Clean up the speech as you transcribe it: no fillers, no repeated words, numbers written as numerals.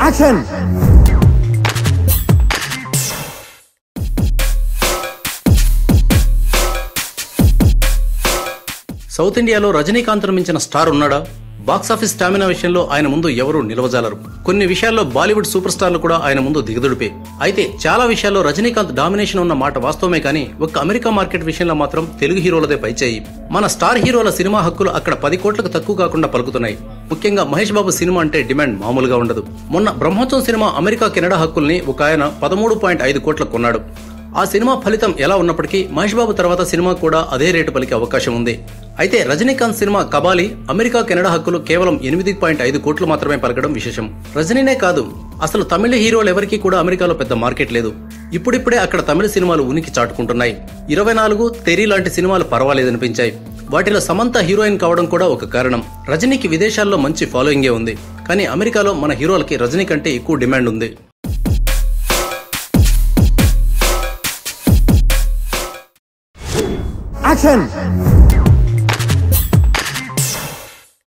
Action. South ఇండియాలో రజనీకాంత్ను మించిన star ఉన్నాడా? బాక్సాఫీస్ స్టామినా విషయంలో ఆయన ముందు ఎవరూ నిలవజాలరు. కొన్ని విషయాల్లో బాలీవుడ్ సూపర్ స్టార్లు కూడా ఆయన ముందు దిగదుడిపే. అయితే చాలా విషయాల్లో రజనీకాంత్ డామినేషన్ ఉన్న మాట వాస్తవమే కానీ ఒక్క అమెరికా మార్కెట్ విషయంలో మాత్రం తెలుగు హీరోలదే పైచేయి. మన స్టార్ హీరోల సినిమా హక్కులు అక్కడ 10 కోట్లకు తక్కువ కాకుండా పలుకుతున్నాయి. ముఖ్యంగా మహేష్ బాబు సినిమా అంటే డిమాండ్ మామూలుగా ఉండదు. మొన్న బ్రహ్మోత్సవం సినిమా అమెరికా కెనడా హక్కుల్ని ఒక ఆయన 13.5 కోట్లకు కొన్నాడు. ఆ సినిమా ఫలితం ఎలా ఉన్నప్పటికీ మహేష్ బాబు తర్వాత సినిమా కూడా అదే రేటు పలికే అవకాశం ఉంది. అయితే Rajinikanth cinema Kabali America Canada హక్కులు కేవలం 8.5 కోట్లు మాత్రమే పలకడం విశేషం. రజనీనే కాదు, అసలు తమిళ హీరోలు ఎవరికీ కూడా అమెరికాలో పెద్ద మార్కెట్ లేదు. ఇప్పుడిప్పుడే అక్కడ తమిళ సినిమాలు ఉనికి చాటుకుంటున్నాయి. 24, తెరి లాంటి సినిమాలు పర్వాలేదనిపించాయి. వాటిలో సమంత హీరోయిన్ కావడం కూడా ఒక కారణం. రజనీకి విదేశాల్లో మంచి ఫాలోయింగే ఉంది. కానీ అమెరికాలో మన హీరోలకి రజనీ కంటే ఎక్కువ డిమాండ్ ఉంది. యాక్షన్.